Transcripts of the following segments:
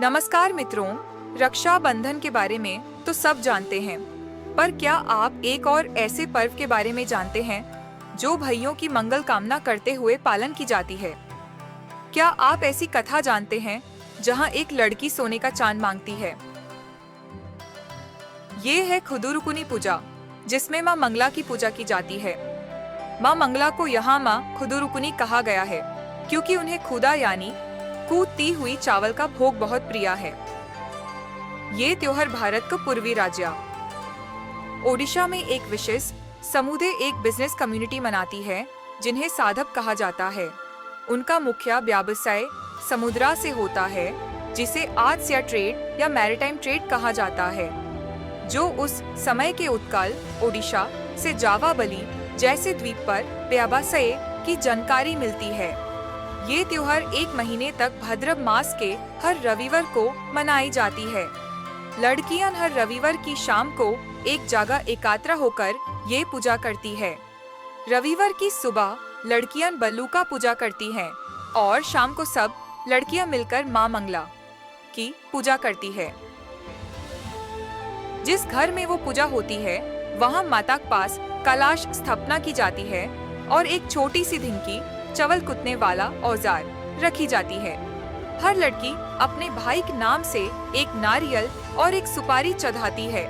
नमस्कार मित्रों, रक्षाबंधन के बारे में तो सब जानते हैं, पर क्या आप एक और ऐसे पर्व के बारे में जानते हैं जो भाइयों की मंगल कामना करते हुए पालन की जाती है? क्या आप ऐसी कथा जानते हैं जहां एक लड़की सोने का चांद मांगती है? ये है खुदुरुकुनी पूजा, जिसमें मां मंगला की पूजा की जाती है। मां मंगला को यहाँ मां खुदुरुकुनी कहा गया है क्योंकि उन्हें खुदा यानी कूदती हुई चावल का भोग बहुत प्रिय है। ये त्योहार भारत का पूर्वी राज्य ओडिशा में एक विशेष समुदाय एक बिजनेस कम्युनिटी मनाती है जिन्हें साधक कहा जाता है। उनका मुख्य व्यवसाय समुद्र से होता है, जिसे आर्ट्स या ट्रेड या मैरिटाइम ट्रेड कहा जाता है, जो उस समय के उत्कल ओडिशा से जावा बली जैसे द्वीप पर व्यवसाय की जानकारी मिलती है। ये त्योहार एक महीने तक भाद्रव मास के हर रविवार को मनाई जाती है। लड़कियां हर रविवार की शाम को एक जगह एकत्र होकर ये पूजा करती है। रविवार की सुबह लड़कियां बल्लू का पूजा करती हैं और शाम को सब लड़कियां मिलकर मां मंगला की पूजा करती है। जिस घर में वो पूजा होती है वहां माता के पास कलश स्थापना की जाती है और एक छोटी सी धिंकी चावल कुटने वाला औजार रखी जाती है। हर लड़की अपने भाई के नाम से एक नारियल और एक सुपारी चढ़ाती है।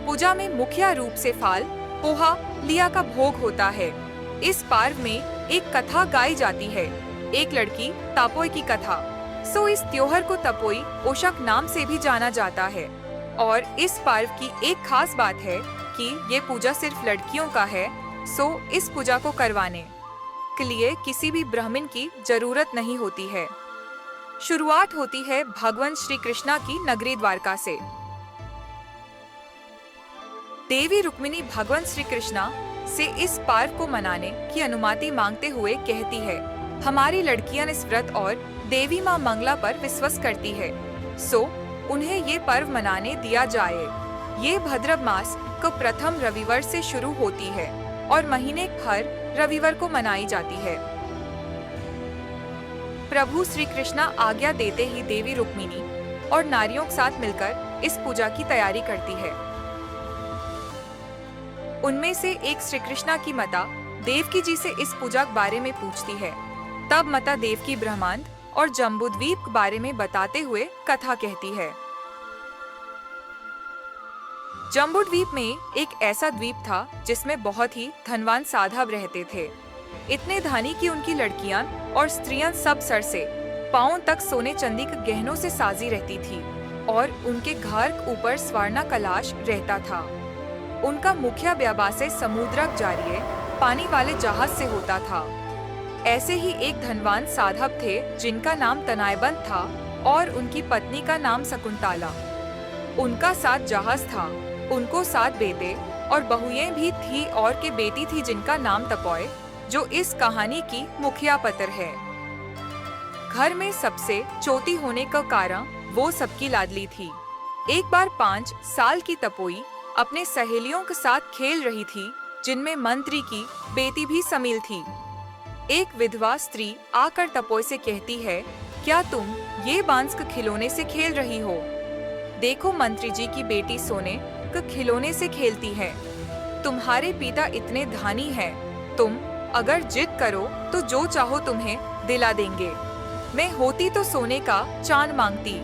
पूजा में मुख्य रूप से फल, पोहा, लिया का भोग होता है। इस पर्व में एक कथा गाई जाती है, एक लड़की तपोई की कथा। सो इस त्योहार को तपोई ओशक नाम से भी जाना जाता है। और इस पर्व की एक खास बात है कि ये पूजा सिर्फ लड़कियों का है। सो इस पूजा को करवाने के लिए किसी भी ब्राह्मण की जरूरत नहीं होती है। शुरुआत होती है भगवान श्री कृष्णा की नगरी द्वारका से। देवी रुक्मिणी भगवान श्री कृष्णा से इस पर्व को मनाने की अनुमति मांगते हुए कहती है, हमारी लड़कियां इस व्रत और देवी मां मंगला पर विश्वास करती है, सो उन्हें ये पर्व मनाने दिया जाए। ये भाद्रव मास को प्रथम रविवार से शुरू होती है और महीने हर रविवार को मनाई जाती है। प्रभु श्री कृष्णा आज्ञा देते ही देवी रुक्मिणी और नारियों के साथ मिलकर इस पूजा की तैयारी करती है। उनमें से एक श्री कृष्णा की माता देवकी जी से इस पूजा के बारे में पूछती है। तब माता देवकी ब्रह्मांड और जम्बूद्वीप के बारे में बताते हुए कथा कहती है। जम्बूद्वीप में एक ऐसा द्वीप था जिसमें बहुत ही धनवान साधव रहते थे। इतने धनी कि उनकी लड़कियां और स्त्रियां सब सर से पांव तक सोने चांदी के गहनों से साजी रहती थी और उनके घर के ऊपर स्वर्ण कलश रहता था। उनका मुख्य व्यवसाय समुद्र जरिए पानी वाले जहाज से होता था। ऐसे ही एक धनवान साधव थे जिनका नाम तनायबंद था और उनकी पत्नी का नाम शकुंतला। उनका साथ जहाज था, उनको 7 बेटे और बहुएं भी थी और के बेटी थी जिनका नाम तपोय, जो इस कहानी की मुखिया पत्र है। घर में सबसे छोटी होने का कारण वो सबकी लाडली थी। एक बार 5 साल की तपोई अपने सहेलियों के साथ खेल रही थी, जिनमें मंत्री की बेटी भी शामिल थी। एक विधवा स्त्री आकर तपोई से कहती है, क्या तुम ये बांस के खिलौने से खेल रही हो? देखो, मंत्री जी की बेटी सोने के खिलौने से खेलती है। तुम्हारे पिता इतने धनी हैं, तुम अगर जिद करो तो जो चाहो तुम्हें दिला देंगे। मैं होती तो सोने का चांद मांगती।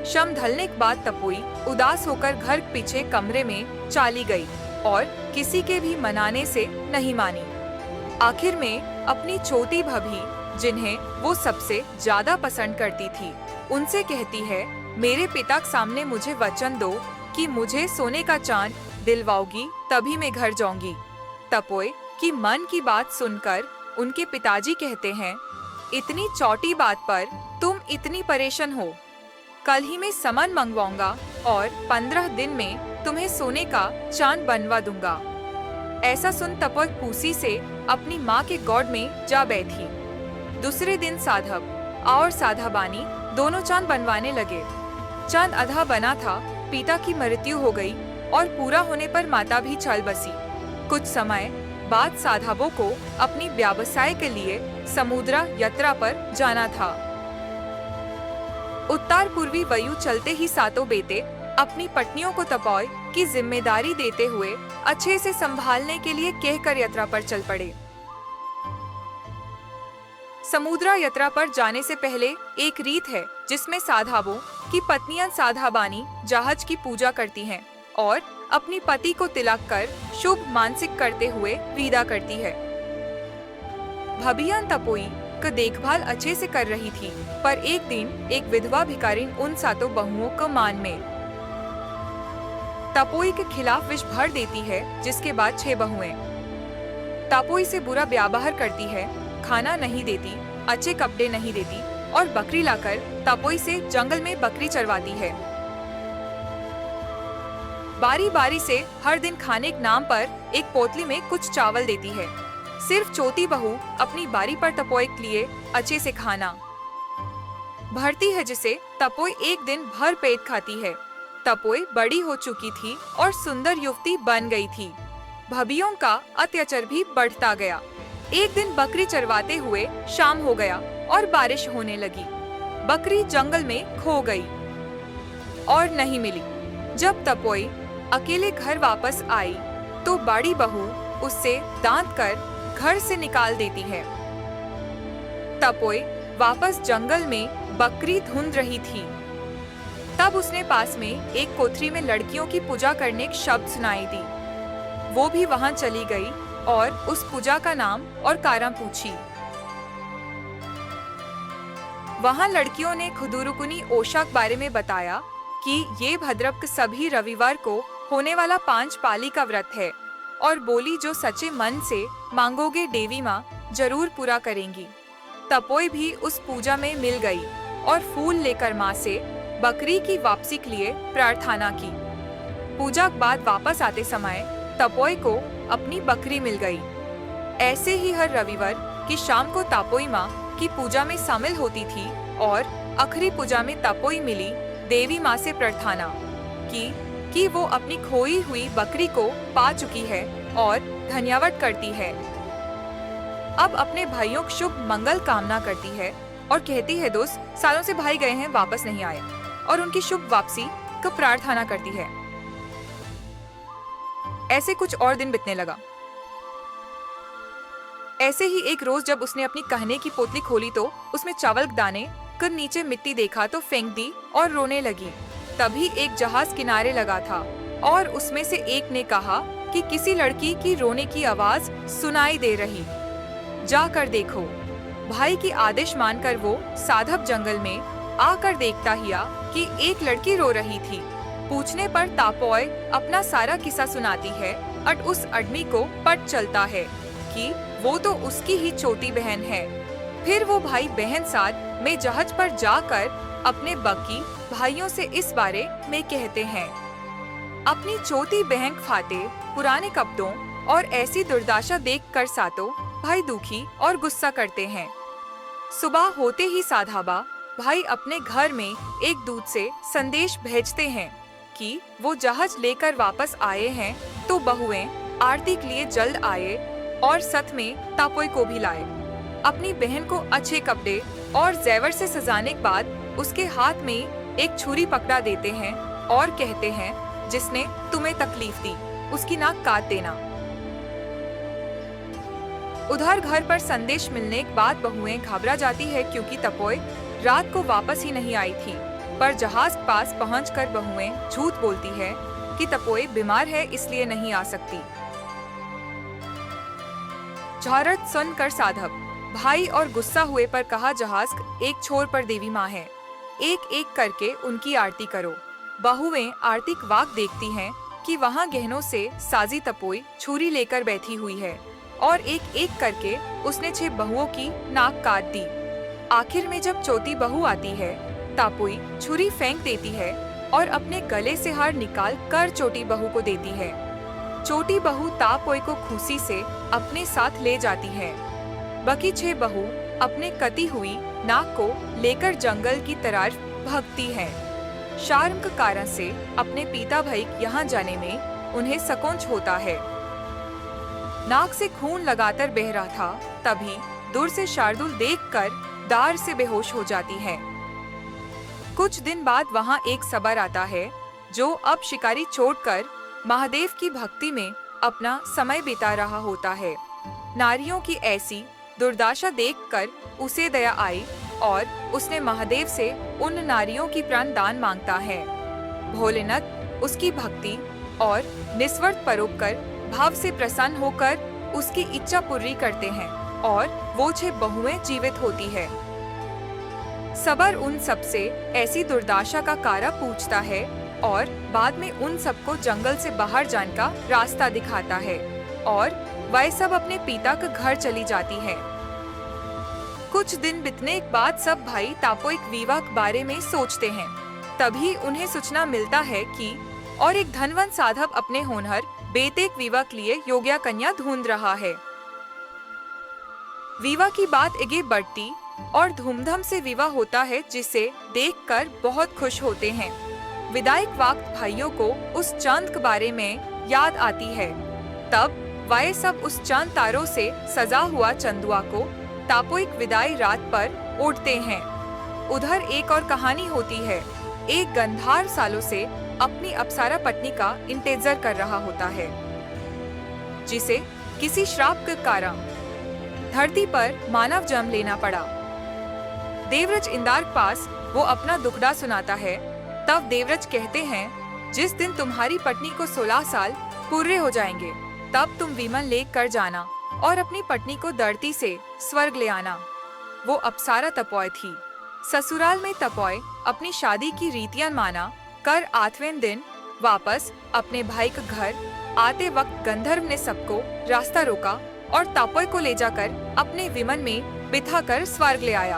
शाम ढलने के बाद तपोई उदास होकर घर पीछे कमरे में चली गई और किसी के भी मनाने से नहीं मानी। आखिर में अपनी छोटी भाभी, जिन्हें वो सबसे ज्यादा पसंद करती थी, उनसे कहती है, मेरे पिता के सामने मुझे वचन दो कि मुझे सोने का चांद दिलवाओगी, तभी मैं घर जाऊंगी। तपोय की मन की बात सुनकर उनके पिताजी कहते हैं, इतनी छोटी बात पर तुम इतनी परेशान हो। कल ही मैं सामान मंगवाऊंगा और 15 दिन में तुम्हें सोने का चांद बनवा दूंगा। ऐसा सुन तपोय खुशी से अपनी माँ के गोद में जा बैठी। दूसरे दिन साधव और साधवानी दोनों चांद बनवाने लगे। चांद आधा बना था, पिता की मृत्यु हो गई और पूरा होने पर माता भी चल बसी। कुछ समय बाद साधवों को अपनी व्यवसाय के लिए समुद्र यात्रा पर जाना था। उत्तर पूर्वी वायु चलते ही सातों बेटे अपनी पत्नियों को तपोय की जिम्मेदारी देते हुए अच्छे से संभालने के लिए कहकर यात्रा पर चल पड़े। समुद्र यात्रा पर जाने से पहले एक रीत है जिसमें साधवों की पत्नियां साधाबानी जहाज की पूजा करती हैं और अपनी पति को तिलक कर शुभ मानसिक करते हुए विदा करती है। भबियान तपोई का देखभाल अच्छे से कर रही थी, पर एक दिन एक विधवा भिखारिन उन सातों बहुओं को मान में तपोई के खिलाफ विष भर देती है, जिसके बाद 6 बहुएं तपोई से बुरा व्यवहार करती है, खाना नहीं देती, अच्छे कपड़े नहीं देती और बकरी लाकर तपोई से जंगल में बकरी चरवाती है। बारी बारी से हर दिन खाने के नाम पर एक पोतली में कुछ चावल देती है। सिर्फ चौथी बहू अपनी बारी पर तपोई के लिए अच्छे से खाना भरती है, जिसे तपोई एक दिन भर पेट खाती है। तपोई बड़ी हो चुकी थी और सुंदर युवती बन गई थी। भबियों का अत्याचार भी बढ़ता गया। एक दिन बकरी चरवाते हुए शाम हो गया और बारिश होने लगी। बकरी जंगल में खो गई और नहीं मिली। जब तपोई अकेले घर वापस आई तो बड़ी बहू उससे दांत कर घर से निकाल देती है। तपोई वापस जंगल में बकरी ढूंढ रही थी। तब उसने पास में एक कोठरी में लड़कियों की पूजा करने के शब्द सुनाई दी। वो भी वहां चली गई और उस पूजा का नाम और कारण पूछी। वहां लड़कियों ने खुदुरुकुनी ओषा के बारे में बताया कि ये भद्रक सभी रविवार को होने वाला 5 पाली का व्रत है और बोली जो सच्चे मन से मांगोगे देवी माँ जरूर पूरा करेंगी। तपोई भी उस पूजा में मिल गई और फूल लेकर माँ से बकरी की वापसी के लिए प्रार्थना की। पूजा के बाद वापस आते समय तपोई को अपनी बकरी मिल गई। ऐसे ही हर रविवार की शाम को तपोई माँ की पूजा में शामिल होती थी और आखिरी पूजा में तपोई मिली देवी माँ से प्रार्थना की कि वो अपनी खोई हुई बकरी को पा चुकी है और धन्यवाद करती है। अब अपने भाइयों को शुभ मंगल कामना करती है और कहती है दोस्त सालों से भाई गए हैं वापस नहीं आए और उनकी शुभ वापसी का प्रार्थना करती है। ऐसे कुछ और दिन बीतने लगा। ऐसे ही एक रोज जब उसने अपनी कहने की पोतली खोली तो उसमें चावल के दाने कर नीचे मिट्टी देखा तो फेंक दी और रोने लगी। तभी एक जहाज किनारे लगा था और उसमें से एक ने कहा कि किसी लड़की की रोने की आवाज सुनाई दे रही, जाकर देखो। भाई की आदेश मानकर वो साधव जंगल में आकर देखता हिया कि एक लड़की रो रही थी। पूछने पर तापोय अपना सारा किस्सा सुनाती है और उस आदमी को पट चलता है कि वो तो उसकी ही छोटी बहन है। फिर वो भाई बहन साथ में जहाज पर जाकर अपने बाकी भाइयों से इस बारे में कहते हैं। अपनी छोटी बहन फाते पुराने कपड़ों और ऐसी दुर्दशा देखकर सातों भाई दुखी और गुस्सा करते हैं। सुबह होते ही साधाबा भाई अपने घर में एक दूत से संदेश भेजते हैं कि वो जहाज लेकर वापस आए हैं, तो बहुएं आरती के लिए जल्द आए और साथ में तापोई को भी लाए। अपनी बहन को अच्छे कपड़े और जेवर से सजाने के बाद उसके हाथ में एक छुरी पकड़ा देते हैं और कहते हैं जिसने तुम्हें तकलीफ दी उसकी नाक काट देना। उधर घर पर संदेश मिलने के बाद बहुएं घबरा जाती है क्योंकि तपोई रात को वापस ही नहीं आई थी। पर जहाज के पास पहुंचकर बहुएं झूठ बोलती है कि तपोई बीमार है इसलिए नहीं आ सकती। झारत सुनकर साधव भाई और गुस्सा हुए पर कहा जहाज एक छोर पर देवी माँ है, एक एक करके उनकी आरती करो। बहुएं आरती का वाक देखती हैं कि वहाँ गहनों से साजी तपोई छुरी लेकर बैठी हुई है और एक एक करके उसने 6 बहुओं की नाक काट दी। आखिर में जब चौथी बहू आती है तापोई छुरी फेंक देती है और अपने गले से हार निकाल कर छोटी बहू को देती है। छोटी बहू तापोई को खुशी से अपने साथ ले जाती है। बाकी 6 बहू अपने कटी हुई नाक को लेकर जंगल की तरफ भागती हैं। शर्म के कारण से अपने पिता भाई यहाँ जाने में उन्हें संकोच होता है। नाक से खून लगातार बह रहा था, तभी दूर से शार्दुल देखकर दार से बेहोश हो जाती है। कुछ दिन बाद वहाँ एक सबर आता है जो अब शिकारी छोड़कर महादेव की भक्ति में अपना समय बिता रहा होता है। नारियों की ऐसी दुर्दशा देखकर उसे दया आई और उसने महादेव से उन नारियों की प्राण दान मांगता है। भोलेनाथ उसकी भक्ति और निस्वार्थ परोपकार भाव से प्रसन्न होकर उसकी इच्छा पूरी करते हैं और वो 6 बहुएं जीवित होती है। सबर उन सबसे ऐसी दुर्दशा का कारण पूछता है और बाद में उन सबको जंगल से बाहर जाने का रास्ता दिखाता है और वह सब अपने पिता के घर चली जाती है। कुछ दिन बीतने के बाद सब भाई तापो एक विवाह के बारे में सोचते हैं। तभी उन्हें सूचना मिलता है कि और एक धनवान साधव अपने होनहार बेटे के विवाह के लिए योग्य कन्या ढूंढ रहा है। विवाह की बात आगे बढ़ती और धूमधाम से विवाह होता है, जिसे देखकर बहुत खुश होते हैं। विदाई के वक्त भाइयों को उस चांद के बारे में याद आती है। तब वह सब उस चांद तारों से सजा हुआ चंदुआ को तापो एक विदाई रात पर उड़ते हैं। उधर एक और कहानी होती है। एक गंधार सालों से अपनी अप्सरा पत्नी का इंतजार कर रहा होता है, जिसे किसी श्राप के कारण धरती पर मानव जन्म लेना पड़ा। देवराज इंद्र के पास वो अपना दुखड़ा सुनाता है। तब देवराज कहते हैं, जिस दिन तुम्हारी पत्नी को 16 साल पूरे हो जाएंगे तब तुम विमान लेकर जाना और अपनी पत्नी को धरती से स्वर्ग ले आना। वो अप्सरा तपोय थी। ससुराल में तपोय अपनी शादी की रीतियां माना कर 8वें दिन वापस अपने भाई के घर आते वक्त गंधर्व ने सबको रास्ता रोका और तपोय को ले जाकर अपने विमान में बिठाकर स्वर्ग ले आया।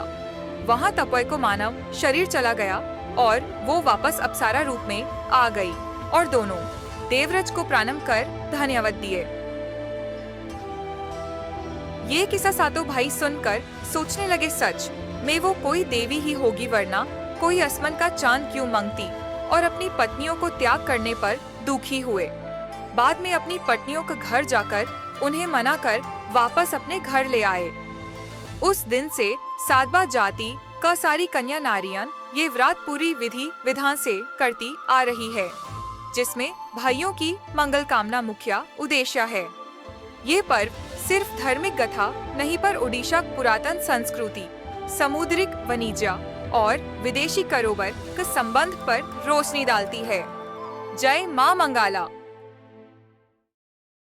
वहाँ तपोय को मानव शरीर चला गया और वो वापस अप्सरा रूप में आ गई और दोनों देवराज को प्रणाम कर धन्यवाद दिए। ये किस्सा सातों भाई सुनकर सोचने लगे, सच में वो कोई देवी ही होगी, वरना कोई आसमान का चांद क्यों मांगती, और अपनी पत्नियों को त्याग करने पर दुखी हुए। बाद में अपनी पत्नियों के घर जाकर उन्हें मनाकर वापस अपने घर ले आए। उस दिन से सातवा जाति का सारी कन्या नारियां ये व्रत पूरी विधि विधान से करती आ रही है, जिसमें भाइयों की मंगल कामना मुख्य उद्देश्य है। ये पर्व सिर्फ धार्मिक गाथा नहीं पर ओडिशा पुरातन संस्कृति, समुद्रिक वाणिज्य और विदेशी कारोबार के संबंध पर रोशनी डालती है। जय मां मंगला।